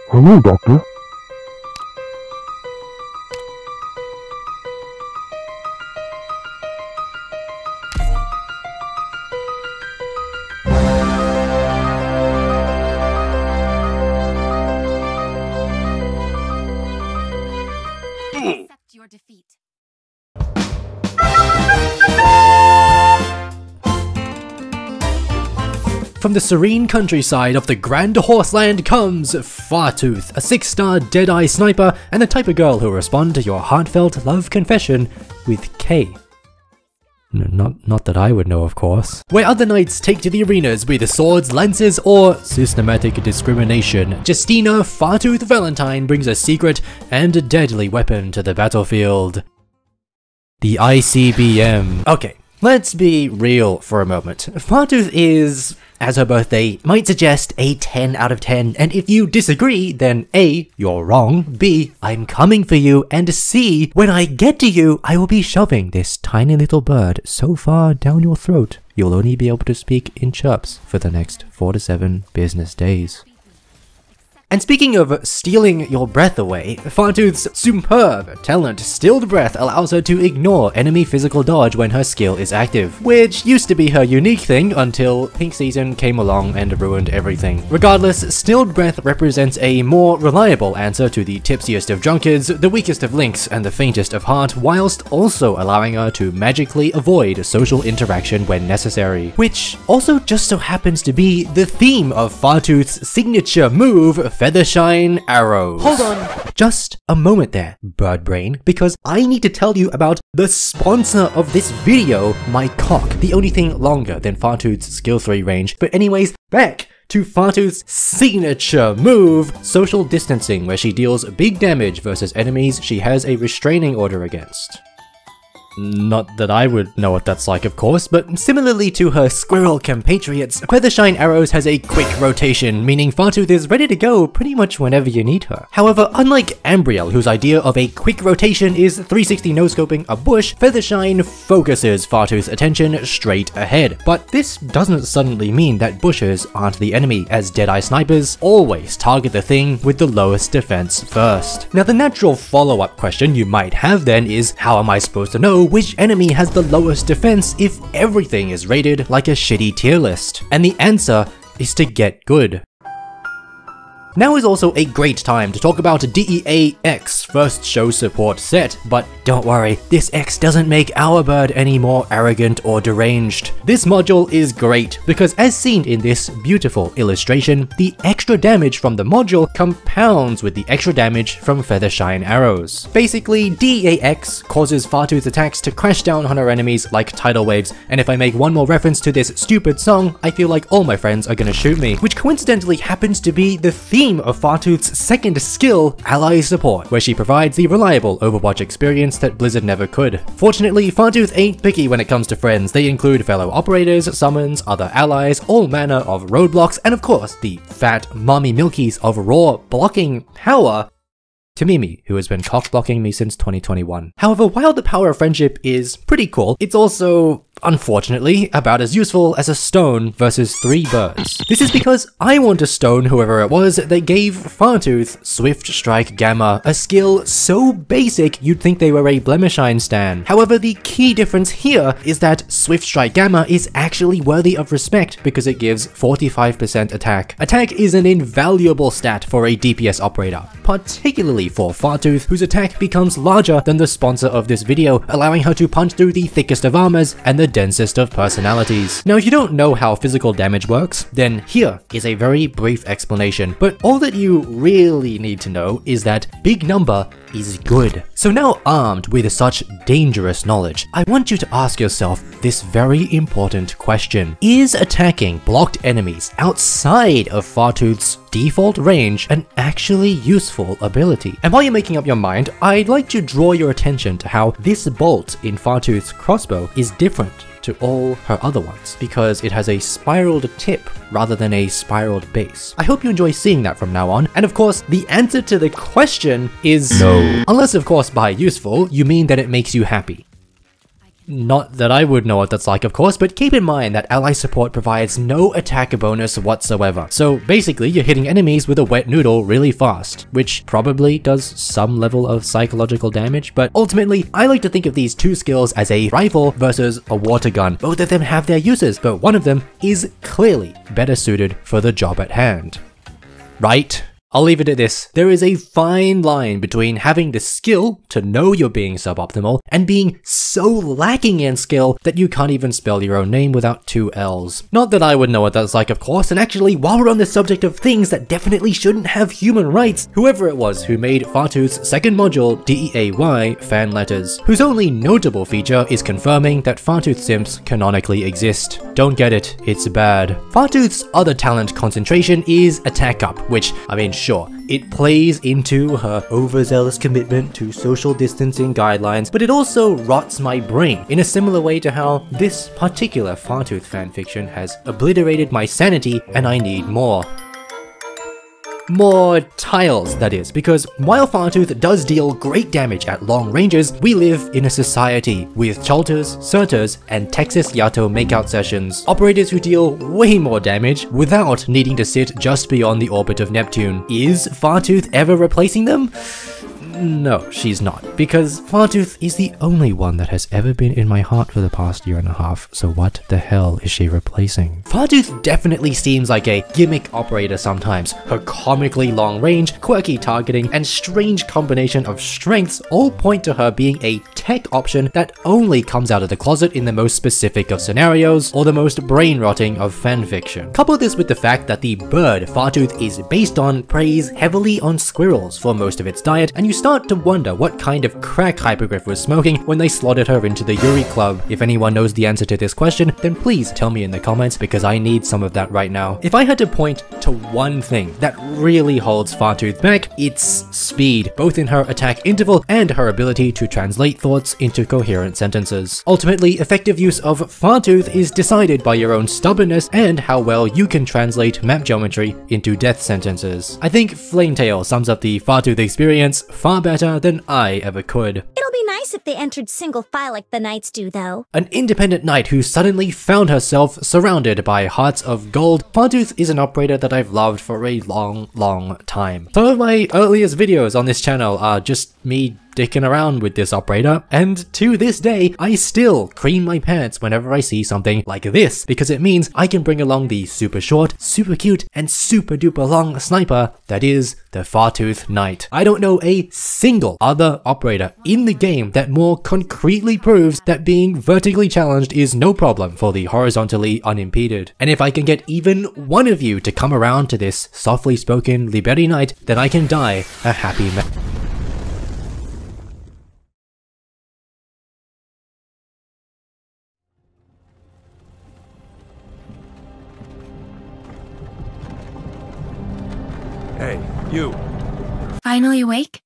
Hello, Doctor. Accept your defeat. From the serene countryside of the Grand Horseland comes Fartooth, a 6-star Deadeye sniper and the type of girl who'll respond to your heartfelt love confession with K. Not that I would know, of course. Where other knights take to the arenas with swords, lances, or systematic discrimination, Justina Fartooth Valentine brings a secret and deadly weapon to the battlefield. The ICBM. Okay, let's be real for a moment. Fartooth is, as her birthday might suggest, a 10 out of 10, and if you disagree, then A, you're wrong, B, I'm coming for you, and C, when I get to you, I will be shoving this tiny little bird so far down your throat, you'll only be able to speak in chirps for the next 4 to 7 business days. And speaking of stealing your breath away, Fartooth's superb talent, Stilled Breath, allows her to ignore enemy physical dodge when her skill is active, which used to be her unique thing until Pink Season came along and ruined everything. Regardless, Stilled Breath represents a more reliable answer to the tipsiest of drunkards, the weakest of links, and the faintest of heart, whilst also allowing her to magically avoid social interaction when necessary, which also just so happens to be the theme of Fartooth's signature move, Feathershine Arrows. Hold on just a moment there, bird brain, because I need to tell you about the sponsor of this video, my cock, the only thing longer than Fartooth's skill 3 range. But anyways, back to Fartooth's signature move, Social Distancing, where she deals big damage versus enemies she has a restraining order against. Not that I would know what that's like, of course, but similarly to her squirrel compatriots, Feathershine Arrows has a quick rotation, meaning Fartooth is ready to go pretty much whenever you need her. However, unlike Ambriel, whose idea of a quick rotation is 360 no-scoping a bush, Feathershine focuses Fartooth's attention straight ahead. But this doesn't suddenly mean that bushes aren't the enemy, as Deadeye snipers always target the thing with the lowest defense first. Now, the natural follow-up question you might have then is, how am I supposed to know which enemy has the lowest defense if everything is rated like a shitty tier list? And the answer is to get good. Now is also a great time to talk about DEA-X first show support set, but don't worry, this X doesn't make our bird any more arrogant or deranged. This module is great because, as seen in this beautiful illustration, the extra damage from the module compounds with the extra damage from Feathershine Arrows. Basically, DEA-X causes Fartooth's attacks to crash down on her enemies like tidal waves, and if I make one more reference to this stupid song, I feel like all my friends are gonna shoot me, which coincidentally happens to be the theme of Fartooth's second skill, Ally Support, where she provides the reliable Overwatch experience that Blizzard never could. Fortunately, Fartooth ain't picky when it comes to friends. They include fellow operators, summons, other allies, all manner of roadblocks, and of course, the fat mommy milkies of raw blocking power, Tamimi, who has been cock-blocking me since 2021. However, while the power of friendship is pretty cool, it's also, unfortunately, about as useful as a stone versus 3 birds. This is because I want to stone whoever it was that gave Fartooth Swift Strike Gamma, a skill so basic you'd think they were a Blemishine stan. However, the key difference here is that Swift Strike Gamma is actually worthy of respect because it gives 45% attack. Attack is an invaluable stat for a DPS operator, particularly for Fartooth, whose attack becomes larger than the sponsor of this video, allowing her to punch through the thickest of armors and the densest of personalities. Now, if you don't know how physical damage works, then here is a very brief explanation, but all that you really need to know is that big number is good. So now, armed with such dangerous knowledge, I want you to ask yourself this very important question. Is attacking blocked enemies outside of Fartooth's default range an actually useful ability? And while you're making up your mind, I'd like to draw your attention to how this bolt in Fartooth's crossbow is different to all her other ones, because it has a spiraled tip rather than a spiraled base. I hope you enjoy seeing that from now on, and of course, the answer to the question is no. Unless of course by useful, you mean that it makes you happy. Not that I would know what that's like, of course, but keep in mind that ally support provides no attack bonus whatsoever. So basically, you're hitting enemies with a wet noodle really fast, which probably does some level of psychological damage, but ultimately, I like to think of these two skills as a rifle versus a water gun. Both of them have their uses, but one of them is clearly better suited for the job at hand. Right? I'll leave it at this. There is a fine line between having the skill to know you're being suboptimal and being so lacking in skill that you can't even spell your own name without 2 L's. Not that I would know what that's like, of course, and actually, while we're on the subject of things that definitely shouldn't have human rights, whoever it was who made Fartooth's second module, DEA-Y, fan letters, whose only notable feature is confirming that Fartooth simps canonically exist. Don't get it, it's bad. Fartooth's other talent concentration is attack up, which, I mean, sure, it plays into her overzealous commitment to social distancing guidelines, but it also rots my brain in a similar way to how this particular Fartooth fanfiction has obliterated my sanity and I need more. More tiles, that is, because while Fartooth does deal great damage at long ranges, we live in a society with Chalters, Surters, and Texas Yato makeout sessions, operators who deal way more damage without needing to sit just beyond the orbit of Neptune. Is Fartooth ever replacing them? No, she's not, because Fartooth is the only one that has ever been in my heart for the past year and a half, so what the hell is she replacing? Fartooth definitely seems like a gimmick operator sometimes. Her comically long range, quirky targeting, and strange combination of strengths all point to her being a tech option that only comes out of the closet in the most specific of scenarios, or the most brain-rotting of fanfiction. Couple this with the fact that the bird Fartooth is based on preys heavily on squirrels for most of its diet, and you start to wonder what kind of crack Hypogriff was smoking when they slotted her into the Yuri Club. If anyone knows the answer to this question, then please tell me in the comments because I need some of that right now. If I had to point to one thing that really holds Fartooth back, it's speed, both in her attack interval and her ability to translate thoughts into coherent sentences. Ultimately, effective use of Fartooth is decided by your own stubbornness and how well you can translate map geometry into death sentences. I think Flametail sums up the Fartooth experience far better than I ever could. It'll be nice if they entered single file like the Knights do, though. An independent knight who suddenly found herself surrounded by hearts of gold, Fartooth is an operator that I've loved for a long time. Some of my earliest videos on this channel are just me dicking around with this operator, and to this day, I still cream my pants whenever I see something like this, because it means I can bring along the super short, super cute, and super duper long sniper that is the Fartooth Knight. I don't know a single other operator in the game that more concretely proves that being vertically challenged is no problem for the horizontally unimpeded. And if I can get even one of you to come around to this softly spoken Liberi Knight, then I can die a happy man. Hey, you. Finally awake?